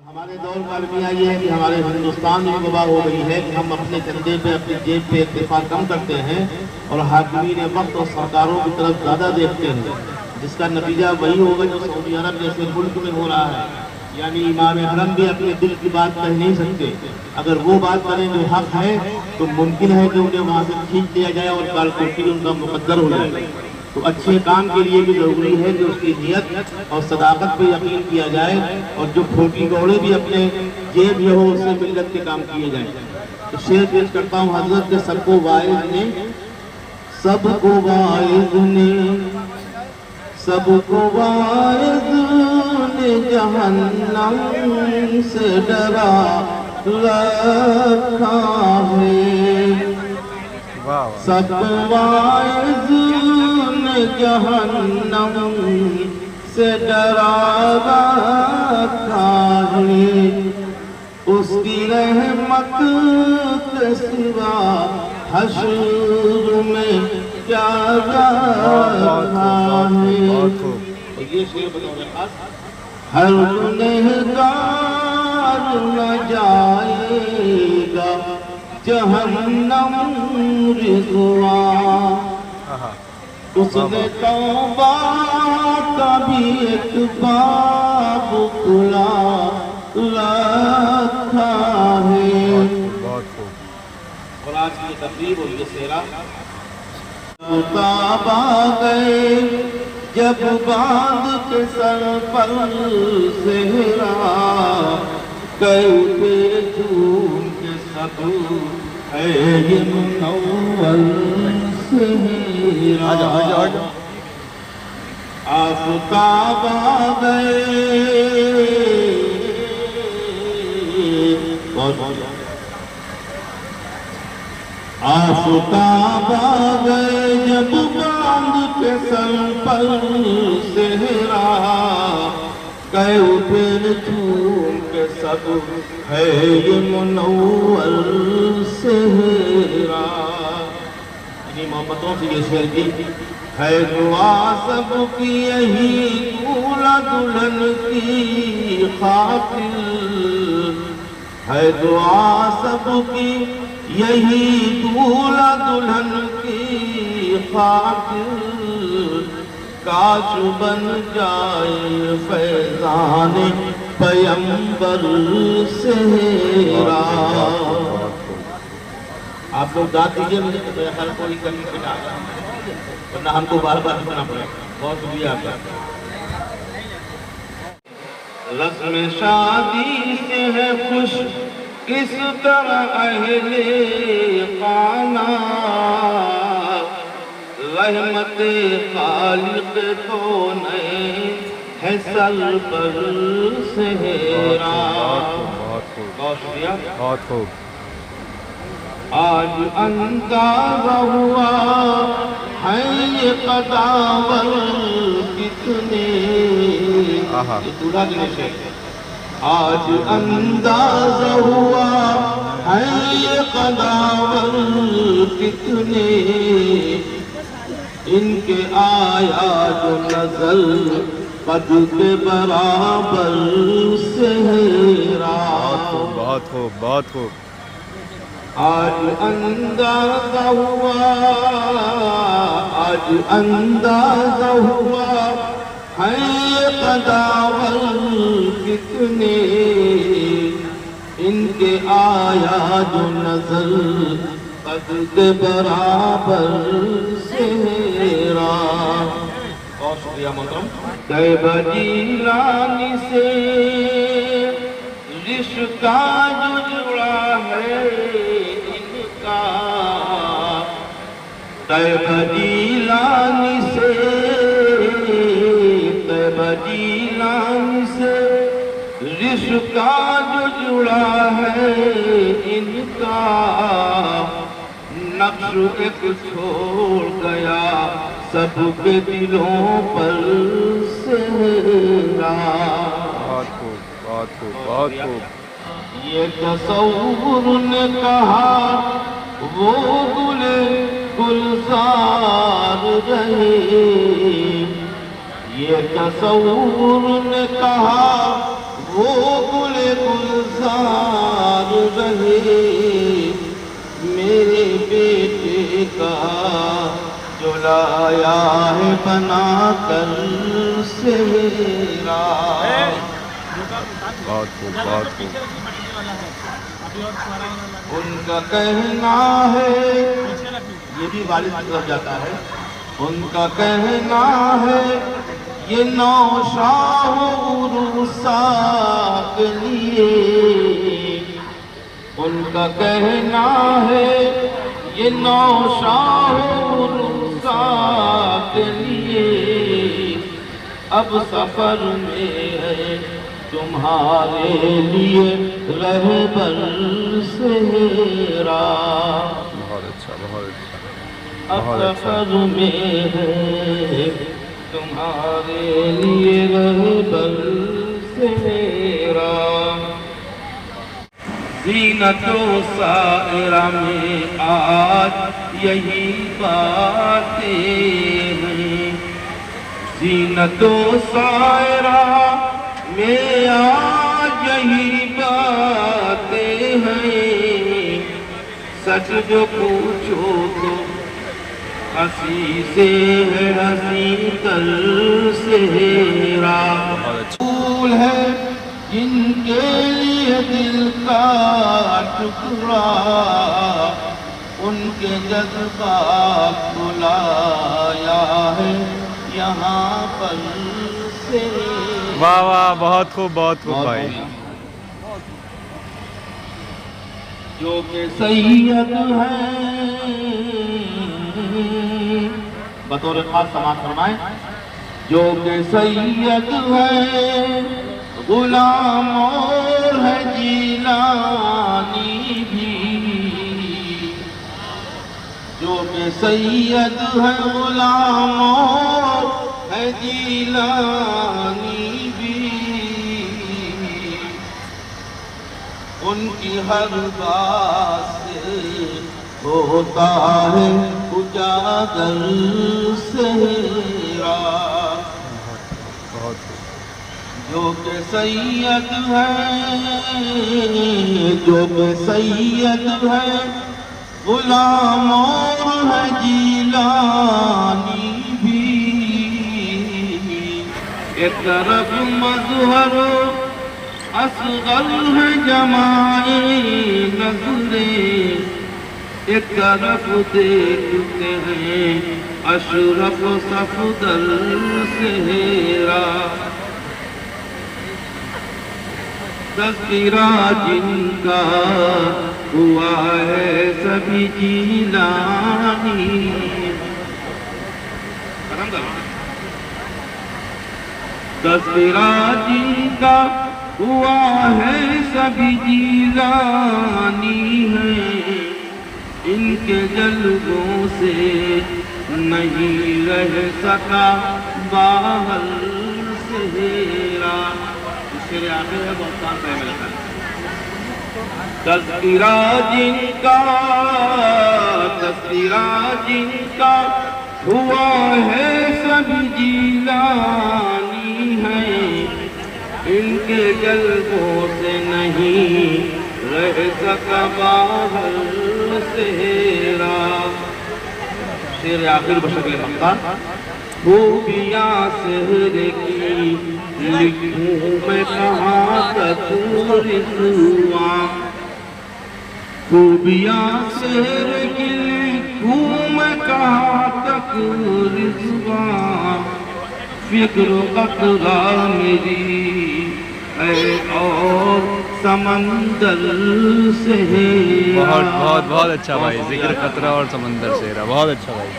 ہمارے دور کا المیہ یہ ہے کہ ہمارے ہندوستان میں وبا ہو گئی ہے کہ ہم اپنے چندے پہ اپنی جیب پہ اکتفا کم کرتے ہیں اور حاکمین وقت اور سرکاروں کی طرف زیادہ دیکھتے ہیں، جس کا نتیجہ وہی ہوگا جو سعودی عرب جیسے ملک میں ہو رہا ہے۔ یعنی امام حرم بھی اپنے دل کی بات کہہ نہیں سکتے، اگر وہ بات کریں جو حق ہے تو ممکن ہے کہ انہیں وہاں سے کھینچ لیا جائے اور کال کرسی ان کا مقدر ہو جائے۔ تو اچھے کام کے لیے بھی ضروری ہے کہ اس کی نیت اور صداقت پہ یقین کیا جائے، اور جو پھوٹی گوڑے بھی اپنے جیب میں ہو اس سے ملت کے کام کیے جائیں۔ تو شعر پیش کرتا ہوں حضرت کے سب کو واعظ نے، سب کو واعظ نے، سب کو واعظ نے جہنم سے ڈرا رکھا ہے، سب واعظ نے جہنم سے ڈرا رکھا ہے، اس کی رحمت کے سوا حشر میں کیا رکھا ہے۔ یہ شعر بطور خاص، ہر گنہگار نہ جائے گا جہنم رضوان، اس نے توبہ کا بھی ایک باب کھلا رکھا ہے۔ اور آج کی تقریب اور یہ سیرا تاب آ گئے جب باندھ کے سر پر صحرا، گئے اٹھے جھوم کے سب ہے یہ منور صحرا، آفتاب آ گئے، آفتاب آ گئے جب باندھ کے سر پر صحرا، گئے اٹھے جھوم کے سب ہے یہ منور صحرا۔ انہی محبتوں سے یہ شعر کی ہے دعا سب کی یہی دولہا دلہن کی خاطر، ہے دعا سب کی یہی دولہا دلہن کی خاطر، کاش بن جائے فیضان پیمبر صحرا۔ آپ لوگ داد دیجئے مجھے تو ہر کوئی کمی پٹا ورنہ ہم کو بار بار سننا پڑے۔ بہت شکریہ آپ کا۔ رسم شادی سے ہے خوش کس طرح اہل خانہ، رحمت خالق کونین ہے سر پر صحرا۔ بہت شکریہ، بہت خوب۔ آج اندازہ ہوا ہے یہ قداور کتنے، یہ دولہا کے نشے، آج اندازہ ہوا ہے یہ قداور کتنے، ان کے آیا جو نظر قد کے برابر صحرا۔ بہت خوب، بہت خوب۔ آج اندازہ ہوا، آج اندازہ ہوا ہے یہ قداور کتنے، ان کے آیا جو نظر قد کے برابر صحرا۔ بہت شکریہ محترم۔ طیبہ جیلانی سے رشتہ جو جڑا ہے ان کا، طیبہ جیلانی سے، طیبہ جیلانی سے رشتہ جو جڑا ہے ان کا، نقش ایک چھوڑ گیا سب کے دلوں پر صحرا۔ بہت خوب، بہت خوب، بہت خوب۔ یہ تصور نے کہا وہ گل گلزار رہے، یہ تصور نے کہا وہ گل گلزار رہے میرے بیٹے کا جو لایا ہے بنا کر سہرا. بہت خوب بہت خوب. ان کا کہنا ہے یہ بھی والد کی طرف جاتا ہے. ان کا کہنا ہے یہ نوشاہ عروسا کے لیے. ان کا کہنا ہے یہ نوشاہ عروسا کے لیے. اب سفر میں ہے تمہارے لیے رہبر صحرا. بہت اچھا بہت اچھا. اب سفر میں ہے تمہارے لیے رہبر صحرا. زینت و سائرہ میں آج یہی باتیں ہیں. زینت و سائرہ میں آج یہی باتیں ہیں. سچ جو پوچھو تو ہنسی سے ہے ہنسی تر صحرا. پھول ہے جن کے لیے دل کا ٹکڑا ان کے جذبات کو لایا ہے یہاں پر صحرا. واہ واہ بہت خوب بھائی. جو کہ سید ہیں بطور خاص سماعت فرمائیں. جو کہ سید ہیں غلام اور ہے جیلانی بھی. جو کہ سید ہیں غلام اور ہے جیلانی بھی. ان کی ہر بات سے ہوتا ہے اجاگر صحرا. بہت خوب. جو کہ سید ہیں جو کہ سید ہیں غلام اور ہے جیلانی بھی. ایک طرف مظہر اصغر ہے جمائے نظریں. ایک طرف دیکھتے ہیں اشرف صفدر صحرا. تذکرہ جن کا ہوا ہے سبھی جیلانی. تذکرہ جن کا ہوا ہے سبھی جیلانی ہیں. ان کے جلووں سے نہیں رہ سکا باہر صحرا. شعر آخر ہے بہت کام پہ ملتا ہے. تذکرہ جن کا ہوا ہے سب جیلانی ہیں. ان کے جلووں سے نہیں رہ سکا باہر صحرا. شعر آخر بشکل مقطع. خوبیاں سحر کی لکھوں میں کہاں تک رضواں. خوبیاں سحر کی لکھوں میں کہاں تک رضواں. فکر و قطرہ میری اے اور سمندر صحرا. بہت اچھا بھائی. ذکر قطرہ اور سمندر صحرا. بہت اچھا بھائی.